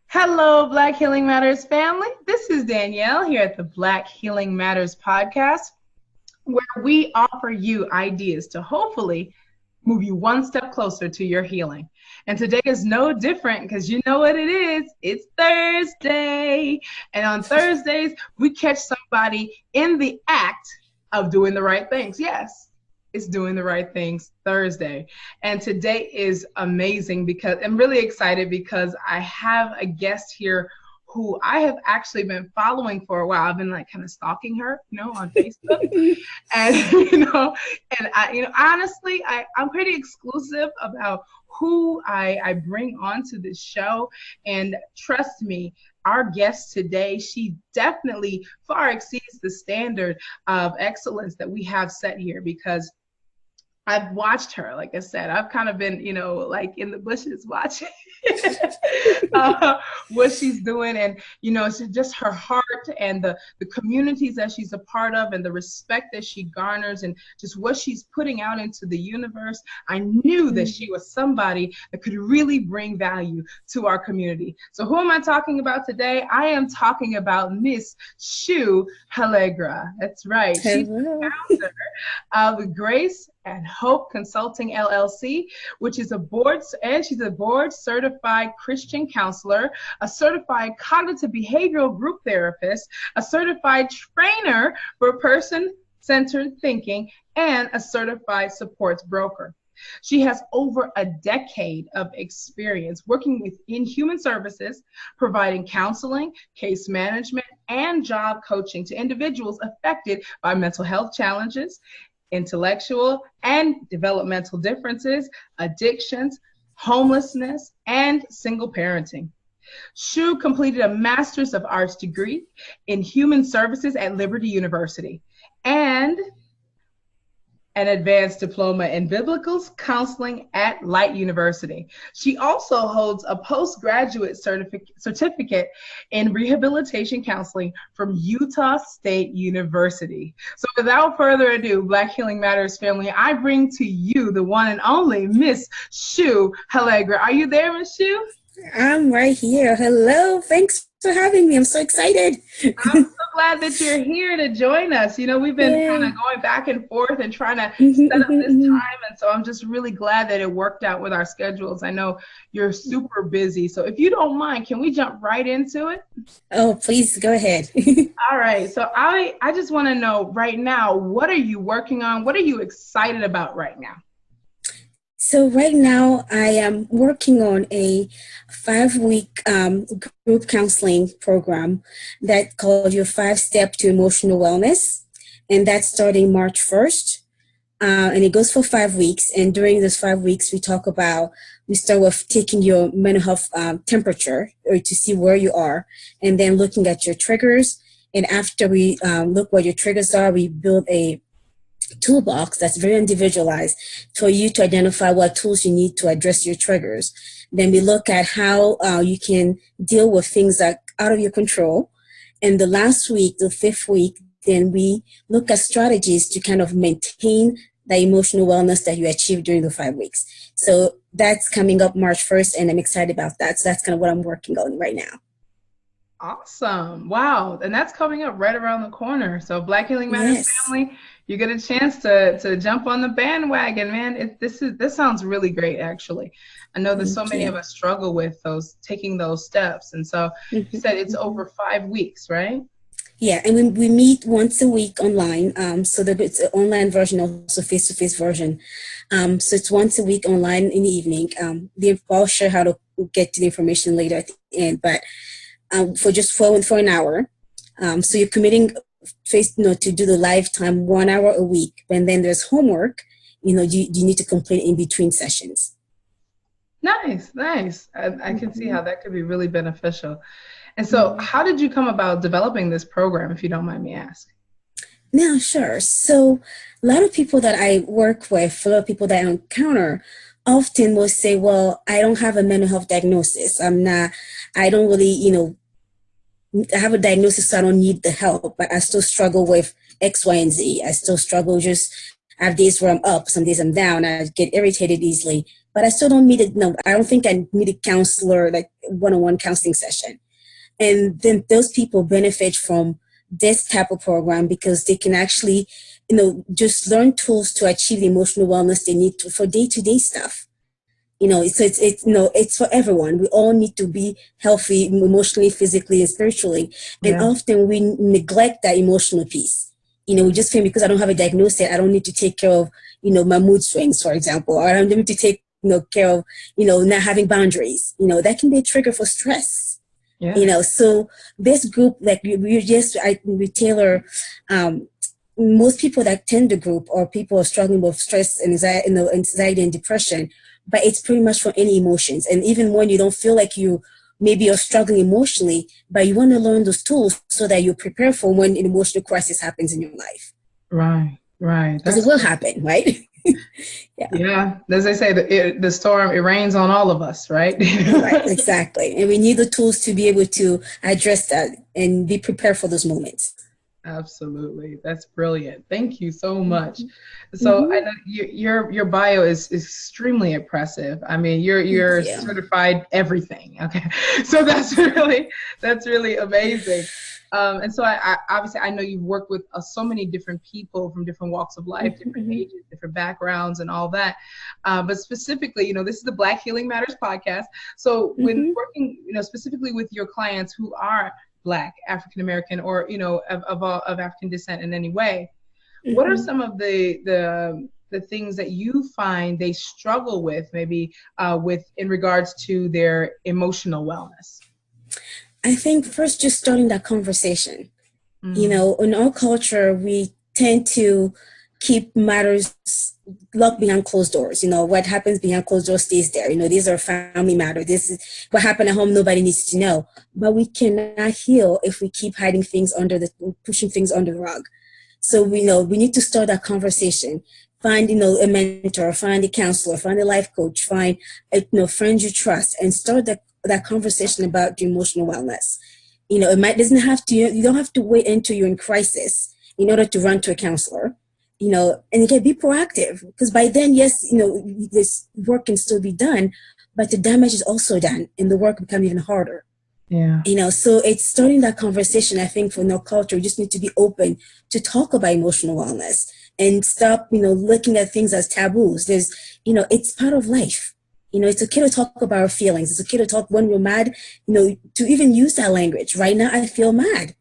Hello, Black Healing Matters family. This is Danielle here at the Black Healing Matters podcast, where we offer you ideas to hopefully move you one step closer to your healing. And today is no different because you know what it is. It's Thursday. And on Thursdays, we catch somebody in the act of doing the right things. Yes, it's doing the right things Thursday. And today is amazing because I'm really excited because I have a guest here who I have actually been following for a while. I've been like kind of stalking her, on Facebook. And, honestly, I'm pretty exclusive about who I bring onto this show. And trust me, our guest today, she definitely far exceeds the standard of excellence that we have set here because I've watched her. Like I said, I've kind of been, like in the bushes watching what she's doing. And, it's just her heart and the communities that she's a part of and the respect that she garners and just what she's putting out into the universe. I knew that she was somebody that could really bring value to our community. So who am I talking about today? I am talking about Miss Chou Hallegra. That's right. She's the founder of Grace and Hope Consulting LLC, which is she's a board certified Christian counselor, a certified cognitive behavioral group therapist, a certified trainer for person-centered thinking, and a certified supports broker. She has over a decade of experience working within human services, providing counseling, case management, and job coaching to individuals affected by mental health challenges, intellectual and developmental differences, addictions, homelessness, and single parenting. Chou completed a Master's of Arts degree in Human Services at Liberty University and an advanced diploma in biblical counseling at Light University. She also holds a postgraduate certificate in rehabilitation counseling from Utah State University. So without further ado, Black Healing Matters family, I bring to you the one and only Miss Chou Hallegra. Are you there, Miss Chou? I'm right here. Hello. Thanks for having me. I'm so excited. I'm so glad that you're here to join us. We've been kind of going back and forth and trying to set up this time. And so I'm just really glad that it worked out with our schedules. I know you're super busy. So if you don't mind, can we jump right into it? Oh, please go ahead. All right. So I just want to know right now, what are you working on? What are you excited about right now? So right now I am working on a 5-week group counseling program that called your 5-Step to Emotional Wellness. And that's starting March 1st. And it goes for 5 weeks. And during those 5 weeks, we start with taking your mental health temperature or to see where you are, and then looking at your triggers. And after we look where your triggers are, we build a toolbox that's very individualized for you to identify what tools you need to address your triggers. Then we look at how you can deal with things that are out of your control. And the last week, the 5th week, then we look at strategies to kind of maintain the emotional wellness that you achieved during the 5 weeks. So that's coming up March 1st, and I'm excited about that. So that's kind of what I'm working on right now. Awesome. Wow. And that's coming up right around the corner. So Black Healing Matters family, you get a chance to jump on the bandwagon, man. This sounds really great, actually. I know that so many of us struggle with taking those steps. And so you said it's over 5 weeks, right? Yeah, and we meet once a week online. So that it's an online version, also face-to-face version. So it's once a week online in the evening. I'll share how to get to the information later at the end, but for an hour. So you're committing to do the lifetime 1 hour a week, and then there's homework, you need to complete in between sessions. Nice. I can see how that could be really beneficial. And so how did you come about developing this program, if you don't mind me asking? No, sure. So a lot of people that I work with, a lot of people that I encounter often will say, well, I don't have a mental health diagnosis. I don't really, I have a diagnosis, so I don't need the help, but I still struggle with X, Y, and Z. I still struggle just I have days where I'm up, some days I'm down. I get irritated easily, but I still don't meet it. No, I don't think I need a counselor, like one-on-one counseling session. And then those people benefit from this type of program because they can actually, just learn tools to achieve the emotional wellness they need for day-to-day stuff. It's for everyone. We all need to be healthy emotionally, physically, and spiritually. And often we neglect that emotional piece. We just think because I don't have a diagnosis, I don't need to take care of, my mood swings, for example, or I don't need to take, care of, not having boundaries. That can be a trigger for stress. Yeah. So this group, like we tailor, most people that attend the group are people struggling with stress and anxiety and depression, but it's pretty much for any emotions. And even when you don't feel like maybe you're struggling emotionally, but you want to learn those tools so that you're prepared for when an emotional crisis happens in your life. Right. Because it will happen, right? Yeah. As they say, the storm, it rains on all of us, right? Right, exactly. And we need the tools to be able to address that and be prepared for those moments. Absolutely. That's brilliant. Thank you so much. So I know your bio is extremely impressive. I mean, you're certified everything. Okay. So that's really amazing. And so I obviously I know you've worked with so many different people from different walks of life, different ages, different backgrounds and all that. But specifically, this is the Black Healing Matters podcast. So when working, specifically with your clients who are Black, African American, or of African descent in any way, what are some of the things that you find they struggle with, maybe in regards to their emotional wellness? I think first just starting that conversation. In our culture, we tend to keep matters locked behind closed doors. What happens behind closed doors stays there. These are family matters. This is what happened at home. Nobody needs to know. But we cannot heal if we keep hiding things pushing things under the rug. So we need to start that conversation. Find, a mentor, find a counselor, find a life coach, find, friends you trust, and start that conversation about your emotional wellness. You don't have to wait until you're in crisis in order to run to a counselor. And you can be proactive because by then, yes, this work can still be done, but the damage is also done and the work becomes even harder. Yeah. So it's starting that conversation. I think for our culture, we just need to be open to talk about emotional wellness and stop, looking at things as taboos. There's, it's part of life. It's okay to talk about our feelings. It's okay to talk when we're mad, to even use that language. Right now, I feel mad.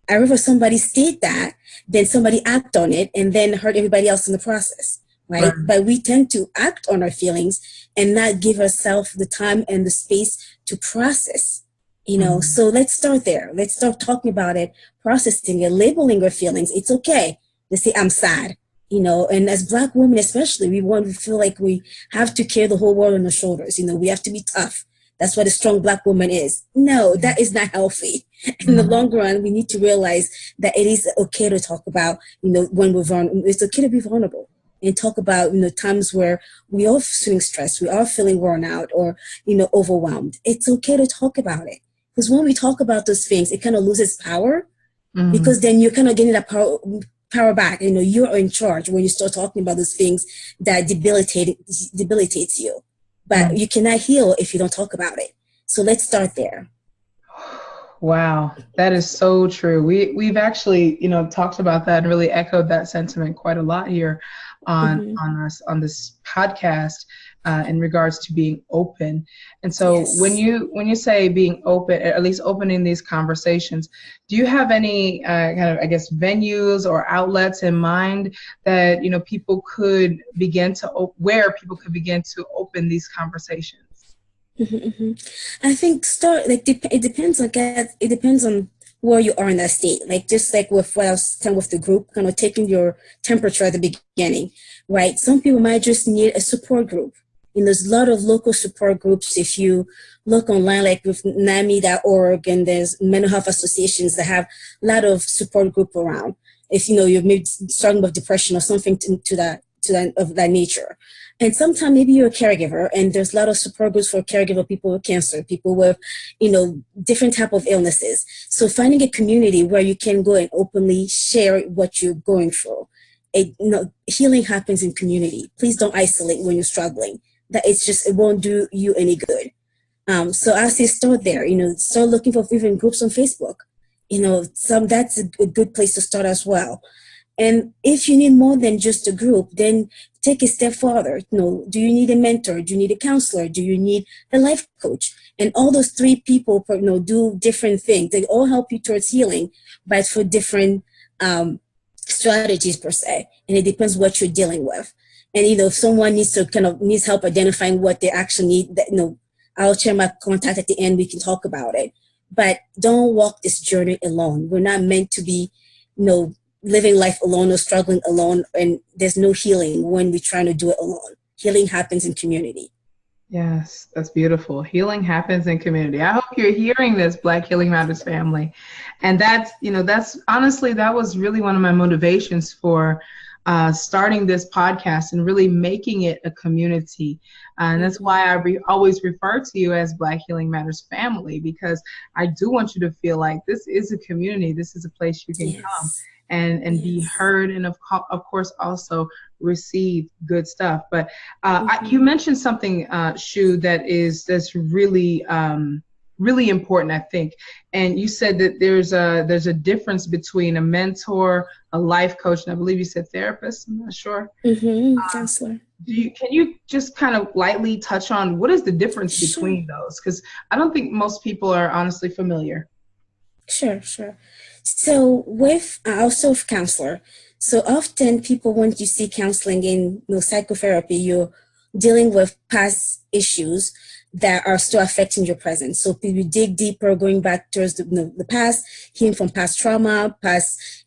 I rather somebody state that than somebody act on it and then hurt everybody else in the process, right? But we tend to act on our feelings and not give ourselves the time and the space to process, So let's start there. Let's start talking about it, processing it, labeling our feelings. It's okay to say, I'm sad, and as Black women especially, we feel like we have to carry the whole world on our shoulders. We have to be tough. That's what a strong Black woman is. No, that is not healthy. In the long run, we need to realize that it is okay to talk about, when we're vulnerable. It's okay to be vulnerable and talk about, times where we are feeling stressed, we are feeling worn out or, overwhelmed. It's okay to talk about it. Because when we talk about those things, it kind of loses power because then you're kind of getting that power back. You're in charge when you start talking about those things that debilitates you. But you cannot heal if you don't talk about it. So let's start there. Wow, that is so true. We've actually, talked about that and really echoed that sentiment quite a lot here on this podcast in regards to being open. And so when you say being open, at least opening these conversations, do you have any kind of, I guess, venues or outlets in mind that people could begin to open these conversations? I think it depends on where you are in that state. Like just like with what I was saying with the group, kind of taking your temperature at the beginning, right? Some people might just need a support group. There's a lot of local support groups. If you look online, like with NAMI.org, and there's mental health associations that have a lot of support group around. If you're maybe struggling with depression or something to that nature. And sometimes maybe you're a caregiver and there's a lot of support groups for caregiver, people with cancer, people with, different type of illnesses. So finding a community where you can go and openly share what you're going through healing happens in community. Please don't isolate when you're struggling. That it won't do you any good. So I say start there, start looking for even groups on Facebook. That's a good place to start as well. And if you need more than just a group, then take a step further. Do you need a mentor? Do you need a counselor? Do you need a life coach? And all those three people, do different things. They all help you towards healing, but for different strategies per se. And it depends what you're dealing with. And, if someone needs help identifying what they actually need, I'll share my contact at the end. We can talk about it. But don't walk this journey alone. We're not meant to be, living life alone or struggling alone. And there's no healing when we're trying to do it alone. Healing happens in community. Yes, that's beautiful. Healing happens in community. I hope you're hearing this, Black Healing Matters family. And that's honestly, that was really one of my motivations for starting this podcast and really making it a community. And that's why I always refer to you as Black Healing Matters family, because I do want you to feel like this is a community. This is a place you can come and be heard, and of course also receive good stuff. But you mentioned something, Chou, that's really really important, I think. And you said that there's a difference between a mentor, a life coach, and I believe you said therapist. I'm not sure. Counselor. Can you just kind of lightly touch on what is the difference between those? Because I don't think most people are honestly familiar. Sure. So with also counselor. So often people, when you see counseling in psychotherapy, you're dealing with past issues that are still affecting your present. So you dig deeper, going back towards the past, healing from past trauma, past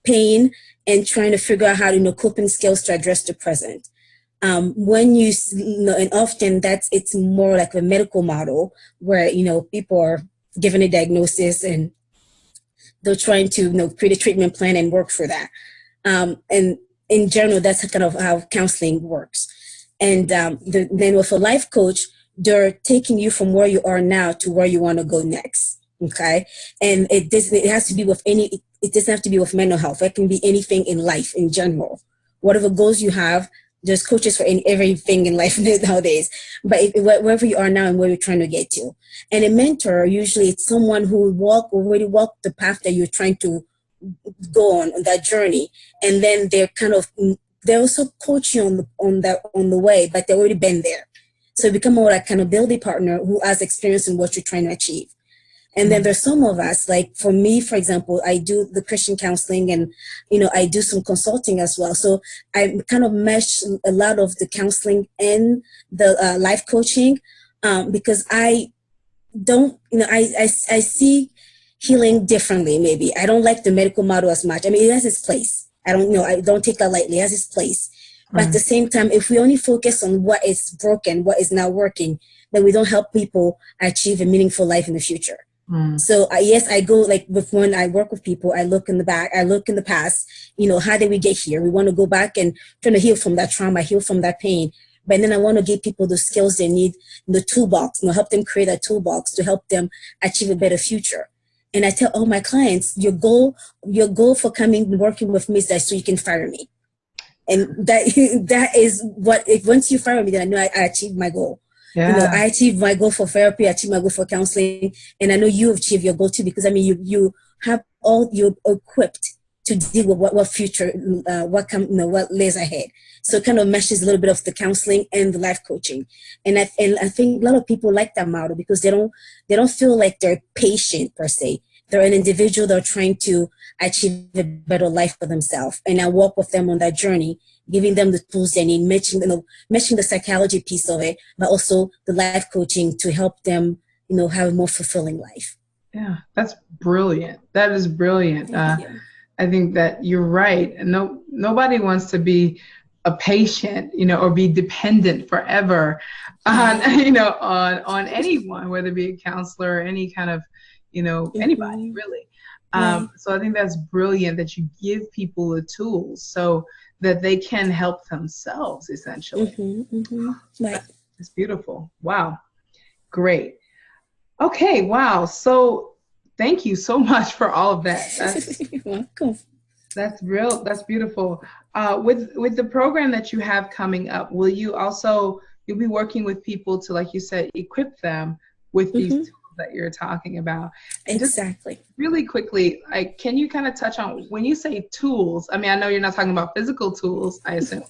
pain, and trying to figure out how to coping skills to address the present. When and often it's more like a medical model where people are given a diagnosis and they're trying to create a treatment plan and work for that. And in general, that's kind of how counseling works. And then with a life coach, they're taking you from where you are now to where you want to go next. Okay. And it has to be it doesn't have to be with mental health. It can be anything in life in general. Whatever goals you have, there's coaches for everything in life nowadays. But wherever you are now and where you're trying to get to. And a mentor, usually it's someone who already walked the path that you're trying to go on that journey. And then they also coach you on the way, but they've already been there. So you become more like accountability partner who has experience in what you're trying to achieve. And then there's some of us, like for me, for example, I do the Christian counseling and, I do some consulting as well. So I kind of mesh a lot of the counseling and the life coaching because I don't, I see healing differently, maybe. I don't like the medical model as much. I mean, it has its place. I don't take that lightly. It has its place. But at the same time, if we only focus on what is broken, what is not working, then we don't help people achieve a meaningful life in the future. So yes, I go when I work with people, I look in the back, I look in the past, how did we get here? We want to go back and try to heal from that trauma, heal from that pain. But then I want to give people the skills they need, the toolbox, help them create a toolbox to help them achieve a better future. And I tell all my clients, your goal for working with me is that so you can fire me. And that is what, once you fire me, then I know I achieved my goal. Yeah. I achieved my goal for therapy, I achieved my goal for counseling, and I know you achieved your goal too, because you have you're equipped to deal with what future, what lays ahead. So it kind of meshes a little bit of the counseling and the life coaching. And I think a lot of people like that model because they don't feel like they're patient per se. They're an individual that are trying to achieve a better life for themselves. And I walk with them on that journey, giving them the tools they need, matching the psychology piece of it, but also the life coaching to help them, have a more fulfilling life. Yeah, that's brilliant. That is brilliant. I think that you're right. Nobody wants to be a patient, or be dependent forever on, on anyone, whether it be a counselor or any kind of, anybody really. So I think that's brilliant that you give people the tools so that they can help themselves, essentially. Right. It's beautiful. Wow. Great. Okay. Wow. So thank you so much for all of that. You're welcome. That's beautiful. With the program that you have coming up, you'll be working with people to, like you said, equip them with these Hmm. tools that you're talking about. And just Exactly. really quickly, like, can you kind of touch on when you say tools? I mean, I know you're not talking about physical tools, I assume,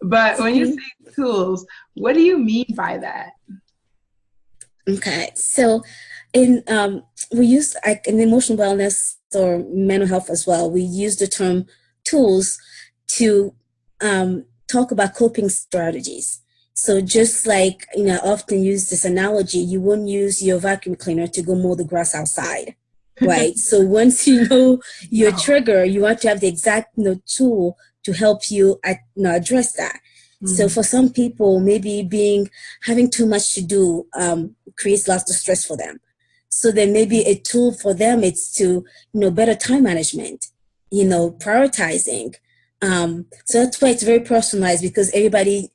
but when you Mhm. say tools, what do you mean by that? Okay, so in we use, like, in emotional wellness or mental health as well, we use the term tools to talk about coping strategies. So just like, I often use this analogy, you wouldn't use your vacuum cleaner to go mow the grass outside, right? So once you know your No. trigger, you want to have the exact, tool to help you address that. So Mhm. for some people, maybe having too much to do creates lots of stress for them. So then maybe a tool for them it's to, better time management, prioritizing. So that's why it's very personalized, because everybody,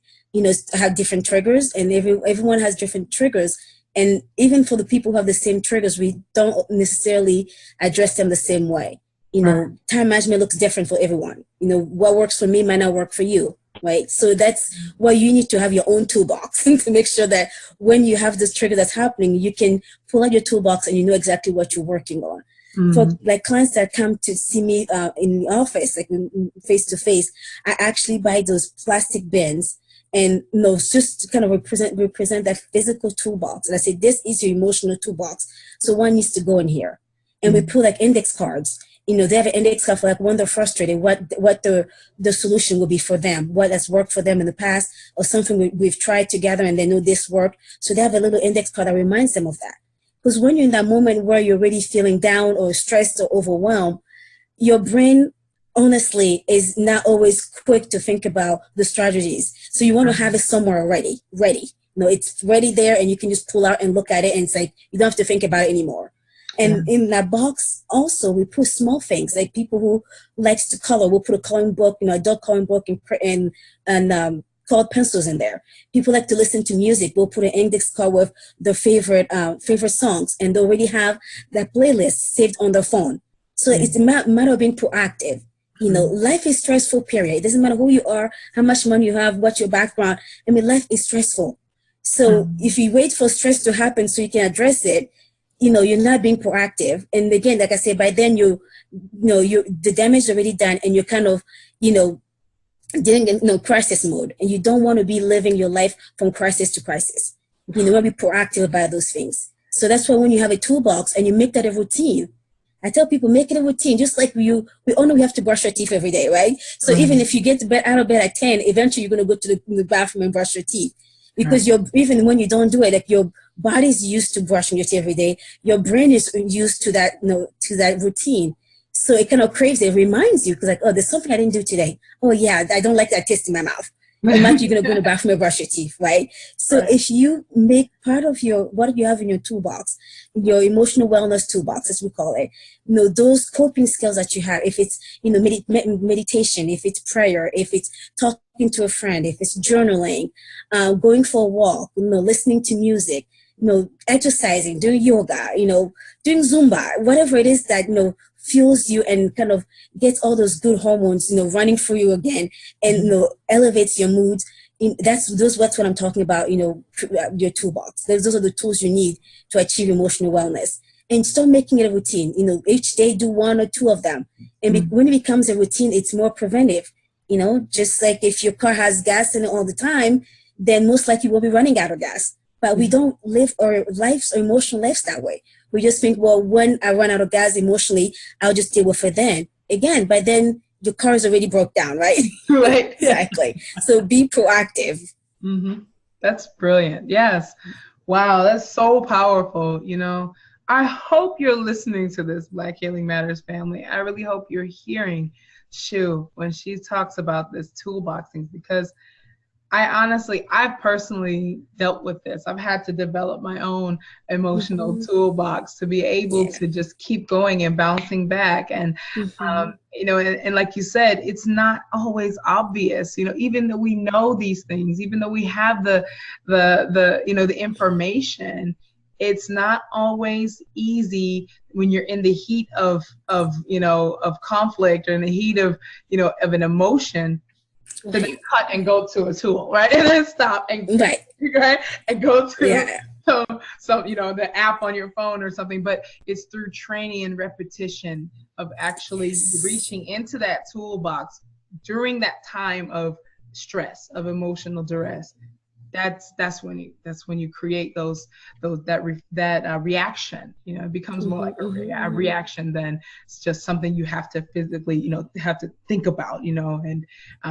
have different triggers, and everyone has different triggers. And even for the people who have the same triggers, we don't necessarily address them the same way. Right. Time management looks different for everyone. What works for me might not work for you, right? So that's why you need to have your own toolbox to make sure that when you have this trigger that's happening, you can pull out your toolbox and you know exactly what you're working on. For Mhm. like clients that come to see me in the office, like face to face, I actually buy those plastic bins, and just to kind of represent that physical toolbox. And I say, this is your emotional toolbox. So one needs to go in here. And we Mhm. put like index cards. They have an index card for, like, when they're frustrated, what the solution will be for them, what has worked for them in the past, or something we've tried together and they know this worked. So they have a little index card that reminds them of that. Because when you're in that moment where you're really feeling down or stressed or overwhelmed, your brain honestly is not always quick to think about the strategies. So you want to have it somewhere already ready. It's ready there, and you can just pull out and look at it, and it's like you don't have to think about it anymore. Yeah. And in that box also we put small things, like people who likes to color, we'll put a coloring book, adult coloring book, and colored pencils in there. People like to listen to music, we'll put an index card with their favorite songs, and they already have that playlist saved on their phone. So it's a matter of being proactive. Mhm. Life is stressful, period. It doesn't matter who you are, how much money you have, what your background. I mean, life is stressful. So Mhm. if you wait for stress to happen so you can address it, you're not being proactive. And again, like I said, by then the damage is already done, and you're kind of, you know, dealing in crisis mode, and you don't want to be living your life from crisis to crisis. You want to be proactive about those things. So that's why when you have a toolbox and you make that a routine, I tell people, make it a routine. Just like we all know we have to brush our teeth every day, right? So even Mhm. if you get to bed out of bed at 10, eventually you're going to go to the bathroom and brush your teeth, Right. because even when you don't do it, like, your body's used to brushing your teeth every day, your brain is used to that, to that routine. So it kind of craves it, reminds you, because, like, oh, there's something I didn't do today. Oh yeah, I don't like that taste in my mouth. Imagine you're gonna go in the bathroom and brush your teeth, right? So Right. if you make part of what you have in your toolbox, your emotional wellness toolbox, as we call it, those coping skills that you have, if it's, meditation, if it's prayer, if it's talking to a friend, if it's journaling, going for a walk, listening to music, exercising, doing yoga, doing Zumba, whatever it is that, fuels you and kind of gets all those good hormones, running through you again, and, elevates your mood. That's what I'm talking about, your toolbox. Those are the tools you need to achieve emotional wellness. And start making it a routine. Each day do one or two of them. And Mhm. when it becomes a routine, it's more preventive. Just like if your car has gas in it all the time, then most likely we'll be running out of gas. But we don't live our lives or emotional lives that way. We just think, well, when I run out of gas emotionally, I'll just deal with it then. Again, by then your car is already broke down, right? Right. Exactly. So be proactive. Hmm. That's brilliant. Yes. Wow, that's so powerful. I hope you're listening to this, Black Healing Matters family. I really hope you're hearing Chou when she talks about this toolboxing, because I've personally dealt with this. I've had to develop my own emotional Mm-hmm. toolbox to be able Yeah. to just keep going and bouncing back. And, Mm-hmm. and like you said, it's not always obvious, even though we know these things, even though we have the information, it's not always easy when you're in the heat of conflict, or in the heat of of an emotion, to then cut and go to a tool, right? And then stop and right, and go to the app on your phone or something. But it's through training and repetition of actually reaching into that toolbox during that time of stress, of emotional duress. That's when you create that reaction. It becomes more like a reaction than it's just something you have to physically have to think about and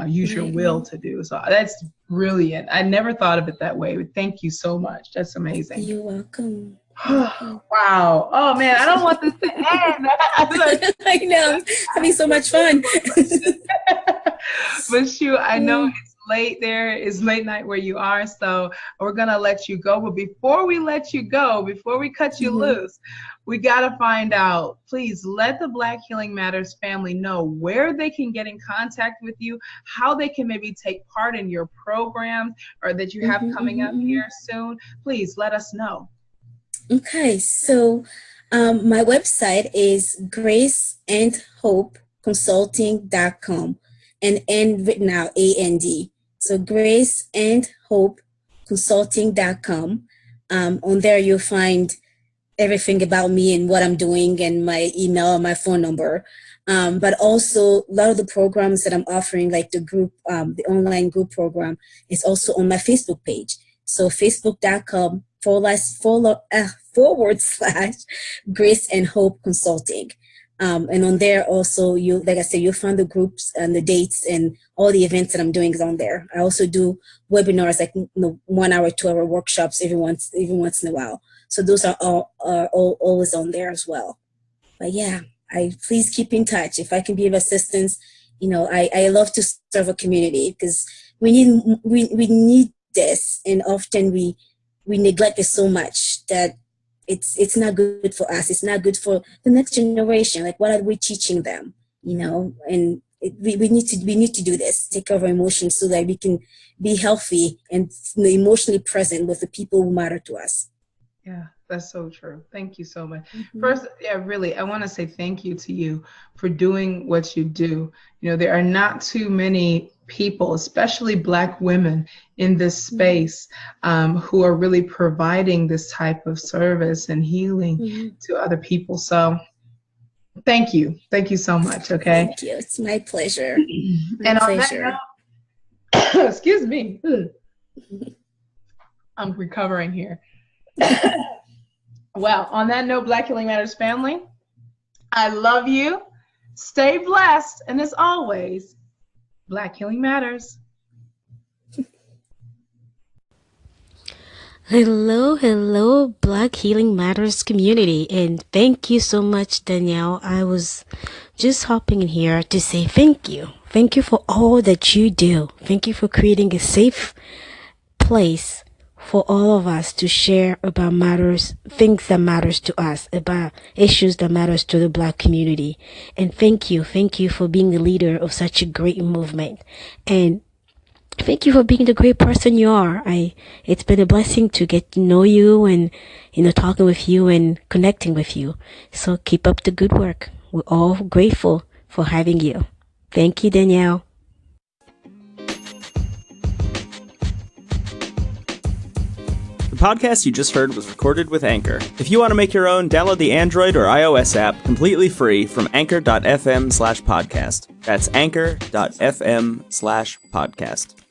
use your will to do. So that's brilliant. I never thought of it that way, but thank you so much. That's amazing. You're welcome. Wow. Oh man, I don't want this to end. I know, I'm having so much fun. But Chou, I know it's late there. It's late night where you are, so we're gonna let you go. But before we let you go, before we cut you loose, we gotta find out. Please let the Black Healing Matters family know where they can get in contact with you, how they can maybe take part in your programs or that you have coming up here soon. Please let us know. Okay, so my website is graceandhopeconsulting.com, and written out AND. So graceandhopeconsulting.com. On there you'll find everything about me and what I'm doing, and my email and my phone number. But also a lot of the programs that I'm offering, like the group, the online group program, is also on my Facebook page. So facebook.com /Grace and Hope Consulting. And on there also, like I said, you'll find the groups and the dates and all the events that I'm doing is on there. I also do webinars, like 1 hour, 2 hour workshops every once in a while. So those are all always on there as well. But yeah, please keep in touch. If I can be of assistance, I love to serve a community, because we need this, and often we neglect it so much that it's not good for us. It's not good for the next generation. Like, what are we teaching them? And we need to do this. Take care of our emotions so that we can be healthy and emotionally present with the people who matter to us. Yeah, that's so true. Thank you so much. First, really, I want to say thank you to you for doing what you do. There are not too many people, especially Black women, in this space who are really providing this type of service and healing to other people. So thank you. Thank you so much. Okay. Thank you. It's my pleasure. On that note, excuse me. I'm recovering here. Well, on that note, Black Healing Matters family, I love you. Stay blessed. And as always, Black Healing Matters. Hello, Black Healing Matters community. And thank you so much, Danielle. I was just hopping in here to say thank you. Thank you for all that you do. Thank you for creating a safe place for all of us to share about things that matters to us, about issues that matters to the Black community. And thank you for being the leader of such a great movement. And thank you for being the great person you are. It's been a blessing to get to know you and, talking with you and connecting with you. So keep up the good work. We're all grateful for having you. Thank you, Danielle. The podcast you just heard was recorded with Anchor. If you want to make your own, download the Android or iOS app completely free from anchor.fm/podcast. That's anchor.fm/podcast.